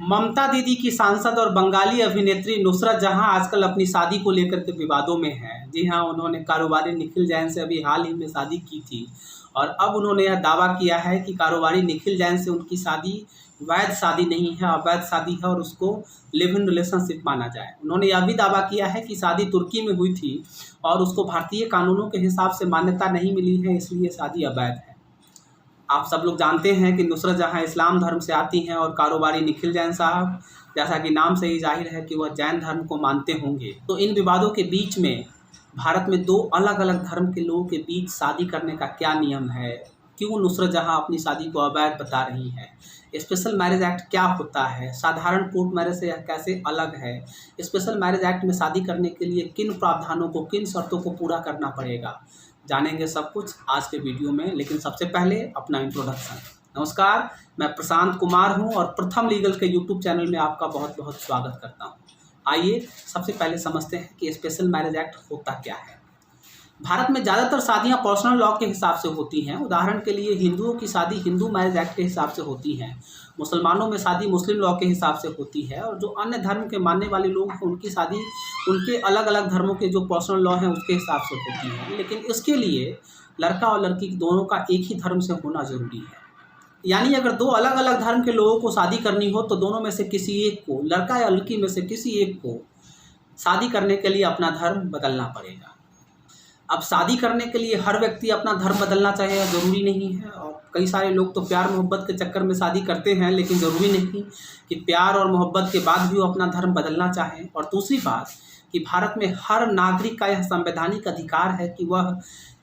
ममता दीदी की सांसद और बंगाली अभिनेत्री नुसरत जहां आजकल अपनी शादी को लेकर के विवादों में है। जी हां, उन्होंने कारोबारी निखिल जैन से अभी हाल ही में शादी की थी और अब उन्होंने यह दावा किया है कि कारोबारी निखिल जैन से उनकी शादी वैध शादी नहीं है, अवैध शादी है और उसको लिव इन रिलेशनशिप माना जाए। उन्होंने यह भी दावा किया है कि शादी तुर्की में हुई थी और उसको भारतीय कानूनों के हिसाब से मान्यता नहीं मिली है, इसलिए शादी अवैध है। आप सब लोग जानते हैं कि नुसरत जहां इस्लाम धर्म से आती हैं और कारोबारी निखिल जैन साहब, जैसा कि नाम से ही जाहिर है कि वह जैन धर्म को मानते होंगे। तो इन विवादों के बीच में भारत में दो अलग अलग धर्म के लोगों के बीच शादी करने का क्या नियम है, क्यों नुसरत जहां अपनी शादी को अवैध बता रही है, स्पेशल मैरिज एक्ट क्या होता है, साधारण कोर्ट मैरिज से यह कैसे अलग है, स्पेशल मैरिज एक्ट में शादी करने के लिए किन प्रावधानों को, किन शर्तों को पूरा करना पड़ेगा, जानेंगे सब कुछ आज के वीडियो में। लेकिन सबसे पहले अपना इंट्रोडक्शन। नमस्कार, मैं प्रशांत कुमार हूं और प्रथम लीगल के यूट्यूब चैनल में आपका बहुत बहुत स्वागत करता हूं। आइए सबसे पहले समझते हैं कि स्पेशल मैरिज एक्ट होता क्या है। भारत में ज़्यादातर शादियां पर्सनल लॉ के हिसाब से होती हैं। उदाहरण के लिए हिंदुओं की शादी हिंदू मैरिज एक्ट के हिसाब से होती है, मुसलमानों में शादी मुस्लिम लॉ के हिसाब से होती है और जो अन्य धर्म के मानने वाले लोग हैं उनकी शादी उनके अलग अलग धर्मों के जो पर्सनल लॉ हैं उसके हिसाब से होती है। लेकिन इसके लिए लड़का और लड़की दोनों का एक ही धर्म से होना ज़रूरी है। यानी अगर दो अलग अलग धर्म के लोगों को शादी करनी हो तो दोनों में से किसी एक को, लड़का या लड़की में से किसी एक को शादी करने के लिए अपना धर्म बदलना पड़ेगा। अब शादी करने के लिए हर व्यक्ति अपना धर्म बदलना चाहे ज़रूरी नहीं है और कई सारे लोग तो प्यार मोहब्बत के चक्कर में शादी करते हैं, लेकिन ज़रूरी नहीं कि प्यार और मोहब्बत के बाद भी वो अपना धर्म बदलना चाहें। और दूसरी बात कि भारत में हर नागरिक का यह संवैधानिक अधिकार है कि वह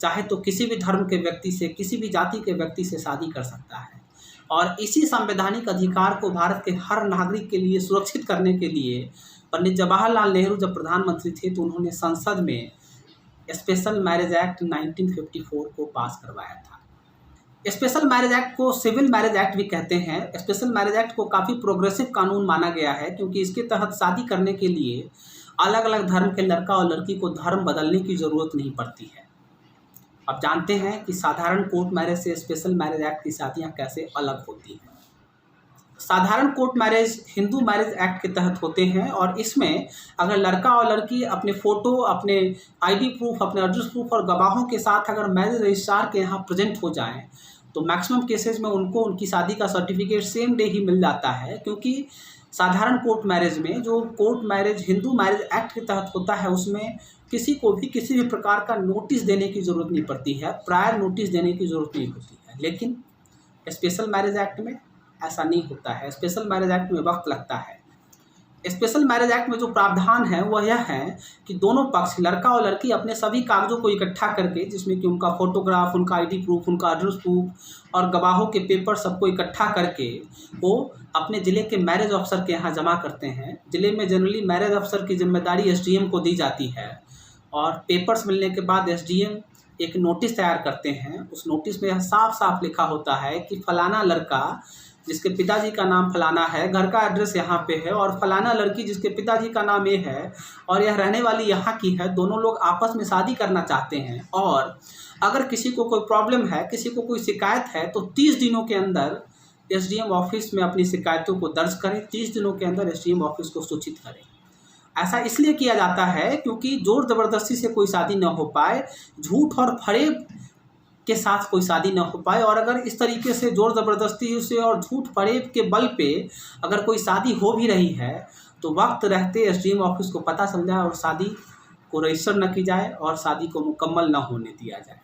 चाहे तो किसी भी धर्म के व्यक्ति से, किसी भी जाति के व्यक्ति से शादी कर सकता है। और इसी संवैधानिक अधिकार को भारत के हर नागरिक के लिए सुरक्षित करने के लिए पंडित जवाहरलाल नेहरू जब प्रधानमंत्री थे तो उन्होंने संसद में स्पेशल मैरिज एक्ट 1954 को पास करवाया था। स्पेशल मैरिज एक्ट को सिविल मैरिज एक्ट भी कहते हैं। स्पेशल मैरिज एक्ट को काफ़ी प्रोग्रेसिव कानून माना गया है क्योंकि इसके तहत शादी करने के लिए अलग अलग धर्म के लड़का और लड़की को धर्म बदलने की ज़रूरत नहीं पड़ती है। अब जानते हैं कि साधारण कोर्ट मैरिज से स्पेशल मैरिज एक्ट की शादियाँ कैसे अलग होती हैं। साधारण court marriage Hindu marriage act के तहत होते हैं और इसमें अगर लड़का और लड़की अपने फ़ोटो, अपने आईडी प्रूफ, अपने एड्रेस प्रूफ और गवाहों के साथ अगर मैरिज रजिस्ट्रार के यहाँ प्रेजेंट हो जाएं तो मैक्सिमम केसेस में उनको उनकी शादी का सर्टिफिकेट सेम डे ही मिल जाता है। क्योंकि साधारण कोर्ट मैरिज में, जो court marriage Hindu marriage act के तहत होता है, उसमें किसी को भी किसी भी प्रकार का नोटिस देने की ज़रूरत नहीं पड़ती है, प्रायर नोटिस देने की ज़रूरत नहीं होती है। लेकिन स्पेशल मैरिज एक्ट में ऐसा नहीं होता है। स्पेशल मैरिज एक्ट में वक्त लगता है। स्पेशल मैरिज एक्ट में जो प्रावधान है वह यह है कि दोनों पक्ष, लड़का और लड़की, अपने सभी कागजों को इकट्ठा करके, जिसमें कि उनका फोटोग्राफ, उनका आईडी प्रूफ, उनका एड्रेस प्रूफ और गवाहों के पेपर सबको इकट्ठा करके वो अपने ज़िले के मैरिज अफसर के यहाँ जमा करते हैं। ज़िले में जनरली मैरिज अफसर की जिम्मेदारी एसडीएम को दी जाती है और पेपर्स मिलने के बाद एसडीएम एक नोटिस तैयार करते हैं। उस नोटिस में यह साफ साफ लिखा होता है कि फलाना लड़का जिसके पिताजी का नाम फलाना है, घर का एड्रेस यहाँ पे है, और फलाना लड़की जिसके पिताजी का नाम ये है और यह रहने वाली यहाँ की है, दोनों लोग आपस में शादी करना चाहते हैं। और अगर किसी को कोई प्रॉब्लम है, किसी को कोई शिकायत है तो 30 दिनों के अंदर एसडीएम ऑफिस में अपनी शिकायतों को दर्ज करें, 30 दिनों के अंदर एसडीएम ऑफिस को सूचित करें। ऐसा इसलिए किया जाता है क्योंकि जोर ज़बरदस्ती से कोई शादी न हो पाए, झूठ और फरेब के साथ कोई शादी न हो पाए। और अगर इस तरीके से जोर ज़बरदस्ती से और झूठ फरेब के बल पे अगर कोई शादी हो भी रही है तो वक्त रहते एसडीएम ऑफिस को पता चल जाए और शादी को रजिस्टर न की जाए और शादी को मुकम्मल न होने दिया जाए।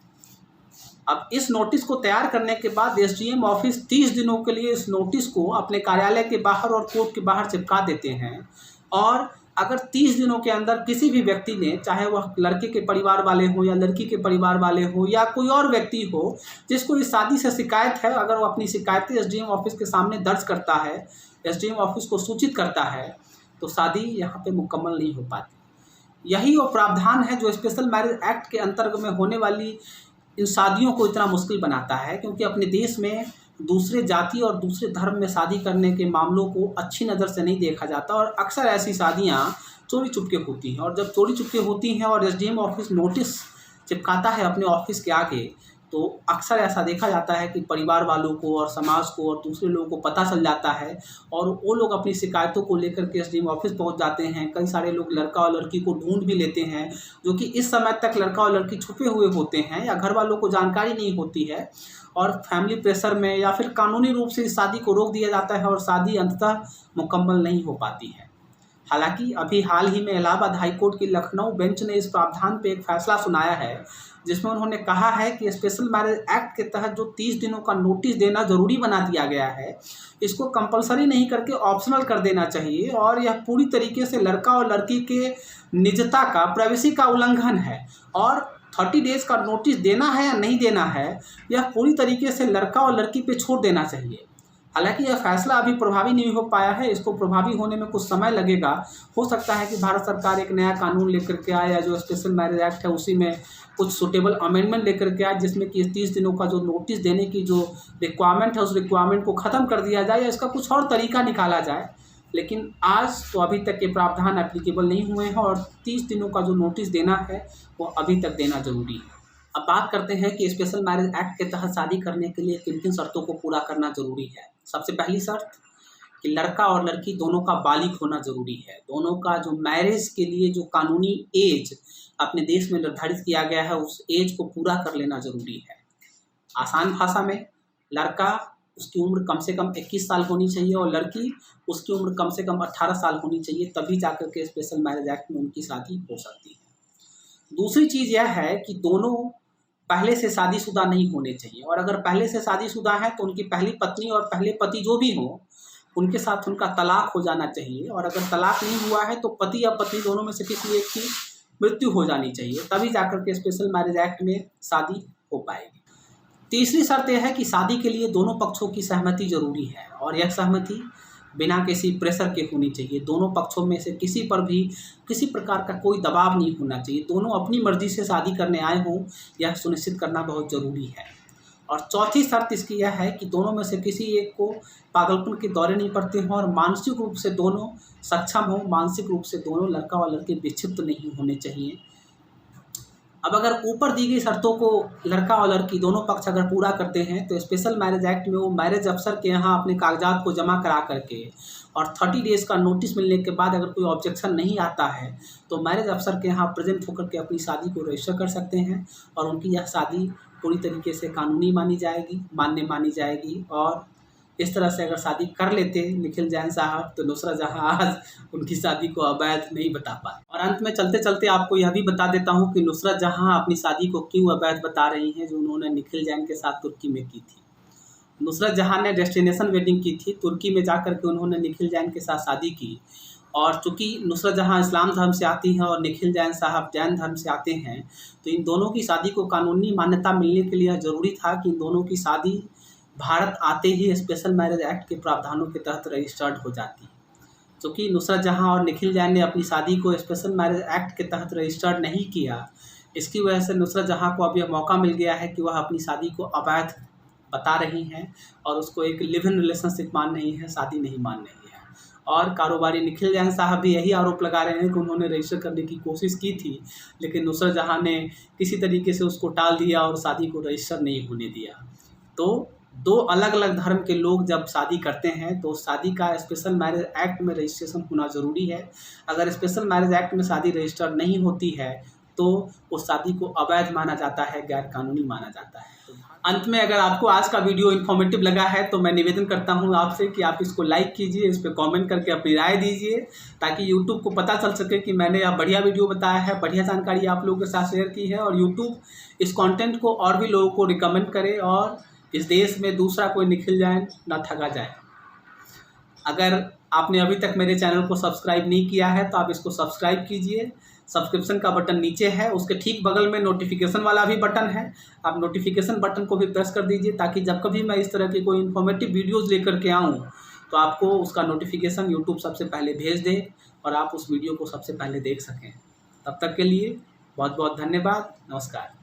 अब इस नोटिस को तैयार करने के बाद एसडीएम ऑफिस 30 दिनों के लिए इस नोटिस को अपने कार्यालय के बाहर और कोर्ट के बाहर चिपका देते हैं। और अगर 30 दिनों के अंदर किसी भी व्यक्ति ने, चाहे वह लड़के के परिवार वाले हो या लड़की के परिवार वाले हो या कोई और व्यक्ति हो जिसको इस शादी से शिकायत है, अगर वो अपनी शिकायतें एसडीएम ऑफिस के सामने दर्ज करता है, एसडीएम ऑफिस को सूचित करता है, तो शादी यहाँ पे मुकम्मल नहीं हो पाती। यही वो प्रावधान है जो स्पेशल मैरिज एक्ट के अंतर्गत में होने वाली इन शादियों को इतना मुश्किल बनाता है। क्योंकि अपने देश में दूसरे जाति और दूसरे धर्म में शादी करने के मामलों को अच्छी नज़र से नहीं देखा जाता और अक्सर ऐसी शादियां चोरी चुपके होती हैं। और जब चोरी चुपके होती हैं और एसडीएम ऑफिस नोटिस चिपकाता है अपने ऑफिस के आगे तो अक्सर ऐसा देखा जाता है कि परिवार वालों को और समाज को और दूसरे लोगों को पता चल जाता है और वो लोग अपनी शिकायतों को लेकर के एसडीएम ऑफिस पहुंच जाते हैं। कई सारे लोग लड़का और लड़की को ढूंढ भी लेते हैं, जो कि इस समय तक लड़का और लड़की छुपे हुए होते हैं या घर वालों को जानकारी नहीं होती है और फैमिली प्रेशर में या फिर कानूनी रूप से इस शादी को रोक दिया जाता है और शादी अंततः मुकम्मल नहीं हो पाती है। हालांकि अभी हाल ही में इलाहाबाद हाईकोर्ट की लखनऊ बेंच ने इस प्रावधान पे एक फैसला सुनाया है, जिसमें उन्होंने कहा है कि स्पेशल मैरिज एक्ट के तहत जो 30 दिनों का नोटिस देना ज़रूरी बना दिया गया है, इसको कंपलसरी नहीं करके ऑप्शनल कर देना चाहिए और यह पूरी तरीके से लड़का और लड़की के निजता का, प्राइवेसी का उल्लंघन है। और 30 डेज़ का नोटिस देना है या नहीं देना है, यह पूरी तरीके से लड़का और लड़की पे छोड़ देना चाहिए। हालांकि यह फैसला अभी प्रभावी नहीं हो पाया है, इसको प्रभावी होने में कुछ समय लगेगा। हो सकता है कि भारत सरकार एक नया कानून लेकर के आए या जो स्पेशल मैरिज एक्ट है उसी में कुछ सुटेबल अमेंडमेंट लेकर के आए, जिसमें कि 30 दिनों का जो नोटिस देने की जो रिक्वायरमेंट है उस रिक्वायरमेंट को ख़त्म कर दिया जाए या इसका कुछ और तरीका निकाला जाए। लेकिन आज तो अभी तक ये प्रावधान एप्लीकेबल नहीं हुए हैं और 30 दिनों का जो नोटिस देना है वो अभी तक देना ज़रूरी है। अब बात करते हैं कि स्पेशल मैरिज एक्ट के तहत शादी करने के लिए किन किन शर्तों को पूरा करना ज़रूरी है। सबसे पहली शर्त कि लड़का और लड़की दोनों का बालिग होना ज़रूरी है। दोनों का जो मैरिज के लिए जो कानूनी एज अपने देश में निर्धारित किया गया है उस एज को पूरा कर लेना ज़रूरी है। आसान भाषा में, लड़का उसकी उम्र कम से कम 21 साल होनी चाहिए और लड़की उसकी उम्र कम से कम 18 साल होनी चाहिए, तभी जाकर के स्पेशल मैरिज एक्ट में उनकी शादी हो सकती है। दूसरी चीज़ यह है कि दोनों पहले से शादीशुदा नहीं होने चाहिए और अगर पहले से शादीशुदा है तो उनकी पहली पत्नी और पहले पति जो भी हो उनके साथ उनका तलाक हो जाना चाहिए और अगर तलाक नहीं हुआ है तो पति या पत्नी दोनों में से किसी एक की मृत्यु हो जानी चाहिए, तभी जाकर के स्पेशल मैरिज एक्ट में शादी हो पाएगी। तीसरी शर्त यह है कि शादी के लिए दोनों पक्षों की सहमति जरूरी है और यह सहमति बिना किसी प्रेशर के होनी चाहिए। दोनों पक्षों में से किसी पर भी किसी प्रकार का कोई दबाव नहीं होना चाहिए। दोनों अपनी मर्जी से शादी करने आए हों, यह सुनिश्चित करना बहुत ज़रूरी है। और चौथी शर्त इसकी यह है कि दोनों में से किसी एक को पागलपन के दौरे नहीं पड़ते हों और मानसिक रूप से दोनों सक्षम हों, मानसिक रूप से दोनों लड़का और लड़की विक्षिप्त नहीं होने चाहिए। अब अगर ऊपर दी गई शर्तों को लड़का और लड़की दोनों पक्ष अगर पूरा करते हैं तो स्पेशल मैरिज एक्ट में वो मैरिज अफसर के यहाँ अपने कागजात को जमा करा करके और 30 डेज़ का नोटिस मिलने के बाद अगर कोई ऑब्जेक्शन नहीं आता है तो मैरिज अफसर के यहाँ प्रेजेंट होकर के अपनी शादी को रजिस्टर कर सकते हैं और उनकी यह शादी पूरी तरीके से कानूनी मान्य मानी जाएगी। और इस तरह से अगर शादी कर लेते निखिल जैन साहब तो नुसरत जहां आज उनकी शादी को अवैध नहीं बता पाए। और अंत में चलते चलते आपको यह भी बता देता हूं कि नुसरत जहां अपनी शादी को क्यों अवैध बता रही हैं, जो उन्होंने निखिल जैन के साथ तुर्की में की थी। नुसरत जहां ने डेस्टिनेशन वेडिंग की थी, तुर्की में जाकर के उन्होंने निखिल जैन के साथ शादी की और चूँकि नुसरत जहां इस्लाम धर्म से आती हैं और निखिल जैन साहब जैन धर्म से आते हैं, तो इन दोनों की शादी को कानूनी मान्यता मिलने के लिए ज़रूरी था कि इन दोनों की शादी भारत आते ही स्पेशल मैरिज एक्ट के प्रावधानों के तहत रजिस्टर्ड हो जाती है। क्योंकि नुसरत जहां और निखिल जैन ने अपनी शादी को स्पेशल मैरिज एक्ट के तहत रजिस्टर्ड नहीं किया, इसकी वजह से नुसरत जहां को अब यह मौका मिल गया है कि वह अपनी शादी को अवैध बता रही हैं और उसको एक लिव इन रिलेशनशिप मान रही है, शादी नहीं मान रही है। और कारोबारी निखिल जैन साहब भी यही आरोप लगा रहे हैं कि उन्होंने रजिस्टर करने की कोशिश की थी, लेकिन नुसरत जहां ने किसी तरीके से उसको टाल दिया और शादी को रजिस्टर नहीं होने दिया। तो दो अलग अलग धर्म के लोग जब शादी करते हैं तो शादी का स्पेशल मैरिज एक्ट में रजिस्ट्रेशन होना ज़रूरी है। अगर स्पेशल मैरिज एक्ट में शादी रजिस्टर्ड नहीं होती है तो उस शादी को अवैध माना जाता है, गैर कानूनी माना जाता है। अंत में अगर आपको आज का वीडियो इन्फॉर्मेटिव लगा है तो मैं निवेदन करता हूं आपसे कि आप इसको लाइक कीजिए, इस पर कमेंट करके अपनी राय दीजिए, ताकि यूट्यूब को पता चल सके कि मैंने आप बढ़िया वीडियो बताया है, बढ़िया जानकारी आप लोगों के साथ शेयर की है और यूट्यूब इस कंटेंट को और भी लोगों को रिकमेंड करे और इस देश में दूसरा कोई निखिल जैन ना ठगा जाए। अगर आपने अभी तक मेरे चैनल को सब्सक्राइब नहीं किया है तो आप इसको सब्सक्राइब कीजिए। सब्सक्रिप्शन का बटन नीचे है, उसके ठीक बगल में नोटिफिकेशन वाला भी बटन है, आप नोटिफिकेशन बटन को भी प्रेस कर दीजिए ताकि जब कभी मैं इस तरह की कोई इन्फॉर्मेटिव वीडियोज़ लेकर के आऊँ तो आपको उसका नोटिफिकेशन यूट्यूब सबसे पहले भेज दे और आप उस वीडियो को सबसे पहले देख सकें। तब तक के लिए बहुत बहुत धन्यवाद। नमस्कार।